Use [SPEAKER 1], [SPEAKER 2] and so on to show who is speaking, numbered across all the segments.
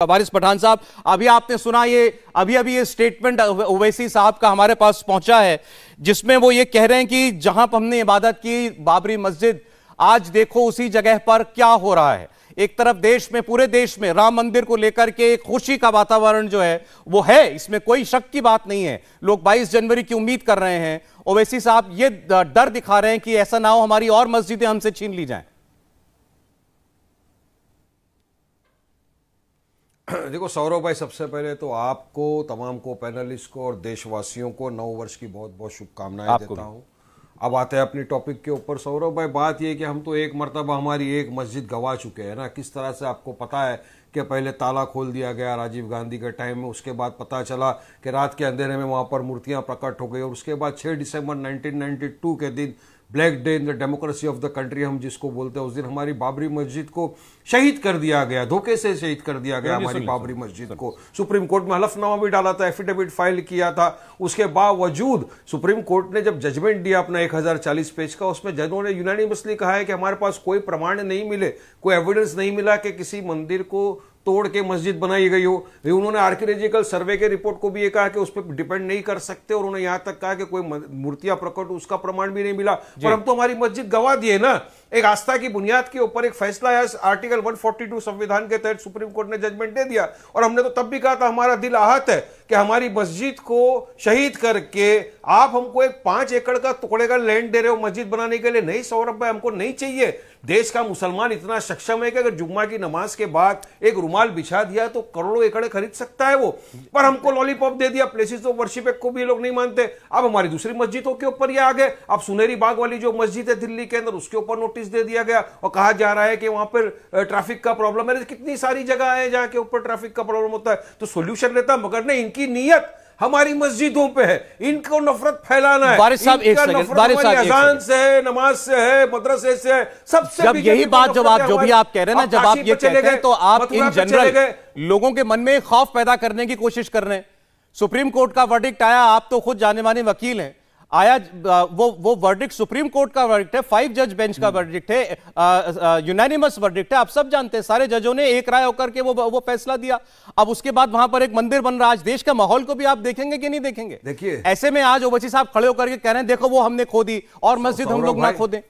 [SPEAKER 1] वारिस पठान साहब, अभी आपने सुना अभी ये स्टेटमेंट ओवैसी साहब का हमारे पास पहुंचा है, जिसमें वो ये कह रहे हैं कि जहां हमने इबादत की बाबरी मस्जिद, आज देखो उसी जगह पर क्या हो रहा है। एक तरफ देश में, पूरे देश में राम मंदिर को लेकर के एक खुशी का वातावरण जो है वो है, इसमें कोई शक की बात नहीं है। लोग 22 जनवरी की उम्मीद कर रहे हैं। ओवैसी साहब ये डर दिखा रहे हैं कि ऐसा ना हो हमारी और मस्जिदें हमसे छीन ली जाएं।
[SPEAKER 2] देखो सौरभ भाई, सबसे पहले तो आपको, तमाम को, पैनलिस्ट को और देशवासियों को नव वर्ष की बहुत बहुत शुभकामनाएं देता हूं। अब आते हैं अपनी टॉपिक के ऊपर। सौरभ भाई, बात यह कि हम तो एक मर्तबा हमारी एक मस्जिद गंवा चुके हैं ना। किस तरह से आपको पता है कि पहले ताला खोल दिया गया राजीव गांधी के टाइम में, उसके बाद पता चला कि रात के अंधेरे में वहां पर मूर्तियां प्रकट हो गई, और उसके बाद 6 दिसंबर 1992 के दिन, black day in the democracy of the country हम जिसको बोलते हैं, उस दिन हमारी बाबरी मस्जिद को शहीद कर दिया गया, धोखे से शहीद कर दिया गया हमारी बाबरी मस्जिद को। सुप्रीम कोर्ट में हलफनामा भी डाला था, एफिडेविट फाइल किया था। उसके बावजूद सुप्रीम कोर्ट ने जब जजमेंट दिया अपना 1040 पेज का, उसमें जजों ने यूनानिमसली कहा है कि हमारे पास कोई प्रमाण नहीं मिले, कोई एविडेंस नहीं मिला कि किसी मंदिर को तोड़ के मस्जिद बनाई गई हो। उन्होंने आर्कियोलॉजिकल सर्वे के रिपोर्ट को भी ये कहा कि उस पर डिपेंड नहीं कर सकते, और उन्होंने यहां तक कहा कि कोई मूर्तियां प्रकट, उसका प्रमाण भी नहीं मिला। पर हम तो हमारी मस्जिद गंवा दिए ना। एक आस्था की बुनियाद के ऊपर एक फैसला है, आर्टिकल 142 संविधान के तहत सुप्रीम कोर्ट ने जजमेंट दे दिया, और हमने तो तब भी कहा था हमारा दिल आहत है कि हमारी मस्जिद को शहीद करके आप हमको एक 5 एकड़ का टुकड़े का लैंड दे रहे हो मस्जिद बनाने के लिए। नहीं सौरभ भाई, हमको नहीं चाहिए। देश का मुसलमान इतना सक्षम है कि अगर जुम्मा की नमाज के बाद एक रुमाल बिछा दिया तो करोड़ों एकड़ खरीद सकता है वो। पर हमको लॉलीपॉप दे दिया, प्लेसेस ऑफ वर्शिप को भी लोग नहीं मानते। अब हमारी दूसरी मस्जिदों के ऊपर ये आ गए। अब सुनेरी बाग वाली जो मस्जिद है दिल्ली के अंदर, उसके ऊपर नोटिस दे दिया गया, और कहा जा रहा है कि वहां पर ट्रैफिक का प्रॉब्लम है। कितनी सारी जगह है जहां के ऊपर ट्रैफिक का प्रॉब्लम होता है, तो सोल्यूशन लेता, मगर नहीं, इनकी नीयत हमारी मस्जिदों पे है, इनको नफरत फैलाना है।
[SPEAKER 1] वारिस साहब, एक सेकंड, वारिस साहब,
[SPEAKER 2] अजान से है, नमाज से है, मदरसे से है, सबसे।
[SPEAKER 1] जब यही बात जो भी आप कह रहे हैं ना, जब आप ये कहते हैं तो आप इन जनरल लोगों के मन में खौफ पैदा करने की कोशिश कर रहे हैं। सुप्रीम कोर्ट का वर्डिक्ट आया, आप तो खुद जाने माने वकील हैं, आया वो वर्डिक्ट सुप्रीम कोर्ट का वर्डिक्ट है, 5 जज बेंच का वर्डिक्ट है, यूनानिमस वर्डिक्ट है। आप सब जानते हैं, सारे जजों ने एक राय होकर के वो फैसला दिया। अब उसके बाद वहां पर एक मंदिर बन रहा है। आज देश का माहौल को भी आप देखेंगे कि नहीं देखेंगे?
[SPEAKER 2] देखिए,
[SPEAKER 1] ऐसे में आज ओवैसी साहब खड़े होकर के कह रहे हैं देखो वो हमने खो दी, और मस्जिद हम लोग ना खो दें।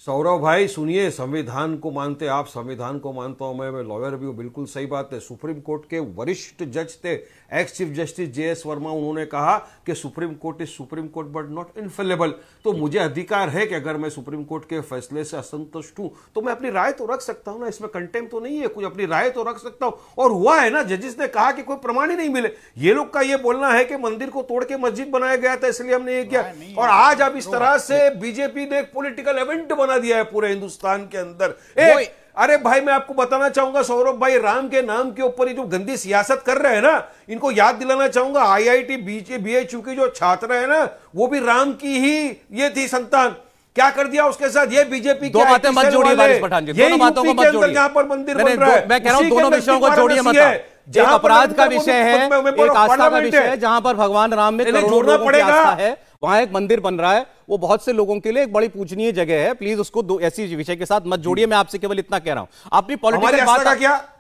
[SPEAKER 2] सौरभ भाई सुनिए, संविधान को मानते आप, संविधान को मानता हूं मैं लॉयर भी हूं, बिल्कुल सही बात है। सुप्रीम कोर्ट के वरिष्ठ जज थे, ex chief justice JS Verma, उन्होंने कहा कि supreme court is supreme court but not infallible. तो मुझे अधिकार है कि अगर मैं सुप्रीम कोर्ट के फैसले से असंतुष्ट हूं तो मैं अपनी राय तो रख सकता हूं ना, इसमें कंटेम्प्ट तो नहीं है कुछ, अपनी राय तो रख सकता हूं। और हुआ है ना, जजिस ने कहा कि कोई प्रमाण ही नहीं मिले। ये लोग का ये बोलना है कि मंदिर को तोड़ के मस्जिद बनाया गया था इसलिए हमने ये किया, और आज अब इस तरह से बीजेपी ने एक पॉलिटिकल इवेंट बना दिया है पूरे हिंदुस्तान के अंदर। अरे भाई, मैं आपको बताना चाहूंगा सौरभ भाई, राम के नाम के ऊपर ये जो गंदी सियासत कर रहे हैं ना, इनको याद दिलाना चाहूंगा, IIT BHU के जो छात्र है ना, वो भी राम की ही ये थी संतान। क्या कर दिया उसके साथ ये बीजेपी?
[SPEAKER 1] दो बातें मत जोड़िए वारिस पठान जी, दोनों बातों को मत जोड़िए।
[SPEAKER 2] जहां पर मंदिर बन रहा है,
[SPEAKER 1] मैं कह रहा हूं दोनों विषयों को जोड़िए मत। एक अपराध का विषय है, एक आस्था का विषय है, जहां पर भगवान राम में करोड़ों लोगों की आस्था है, वहां एक मंदिर बन रहा है, वो बहुत से लोगों के लिए एक बड़ी पूजनीय जगह है। प्लीज उसको ऐसी विषय के साथ मत जोड़िए। मैं आपसे केवल इतना कह रहा हूं, अपनी पॉलिटिकल बात,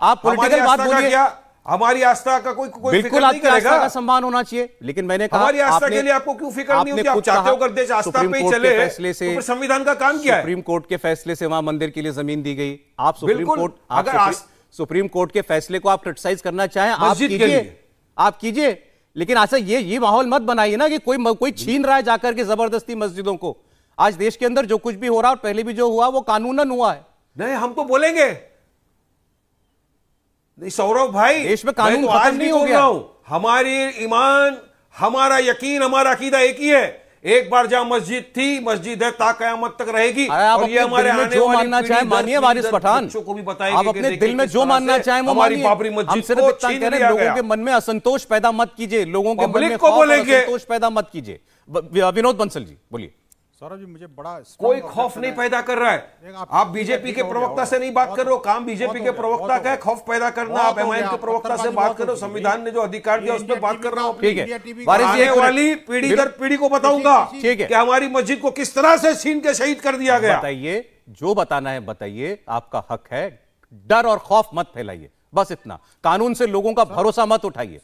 [SPEAKER 1] आप पॉलिटिकल बात बोलिए।
[SPEAKER 2] हमारी आस्था का कोई
[SPEAKER 1] बिल्कुल आपकी आस्था का सम्मान होना चाहिए, लेकिन मैंने कहा
[SPEAKER 2] हमारी आस्था के लिए आपको क्यों फिक्र नहीं होती? आप चाहते हो अगर देश आस्था पे ही चले, फैसले से तो संविधान का काम क्या है?
[SPEAKER 1] सुप्रीम कोर्ट के फैसले से वहां मंदिर के लिए जमीन दी गई। आप सुप्रीम कोर्ट के फैसले को आप क्रिटिसाइज करना चाहें, आप कीजिए, लेकिन ऐसा ये माहौल मत बनाइए ना कि कोई छीन रहा है जाकर के जबरदस्ती मस्जिदों को। आज देश के अंदर जो कुछ भी हो रहा है और पहले भी जो हुआ वो कानूनन हुआ है।
[SPEAKER 2] नहीं, हम तो बोलेंगे नहीं सौरभ भाई,
[SPEAKER 1] देश में कानून
[SPEAKER 2] तो
[SPEAKER 1] खत्म नहीं हो गया।
[SPEAKER 2] हमारी ईमान, हमारा यकीन, हमारा अकीदा एक ही है। एक बार जहां मस्जिद थी, मस्जिद है, ता कयामत तक रहेगी।
[SPEAKER 1] और ये हमारे आने जो मानना चाहे मानिए वारिस पठान,
[SPEAKER 2] को भी बताएंगे,
[SPEAKER 1] आप अपने दिल में जो मानना चाहे वो मानिए।
[SPEAKER 2] बाबरी मस्जिद
[SPEAKER 1] सिर्फ इतना कह रहे हैं, लोगों के मन में असंतोष पैदा मत कीजिए, लोगों के मन में असंतोष पैदा मत कीजिए। विनोद बंसल जी बोलिए।
[SPEAKER 3] सौरभ जी, मुझे बड़ा
[SPEAKER 2] कोई खौफ नहीं पैदा कर रहा है। आप बीजेपी के प्रवक्ता से नहीं बात कर रहे हो, काम बीजेपी के प्रवक्ता का है खौफ पैदा करना। आप MIM के प्रवक्ता से बात करो, संविधान ने जो अधिकार दिया उस पर बात कर रहा हूं।
[SPEAKER 1] ठीक है,
[SPEAKER 2] आने वाली पीढ़ी दर पीढ़ी को बताऊंगा कि हमारी मस्जिद को किस तरह से छीन के शहीद कर दिया गया।
[SPEAKER 1] बताइए जो बताना है बताइए, आपका हक है। डर और खौफ मत फैलाइए, बस इतना। कानून से लोगों का भरोसा मत उठाइए।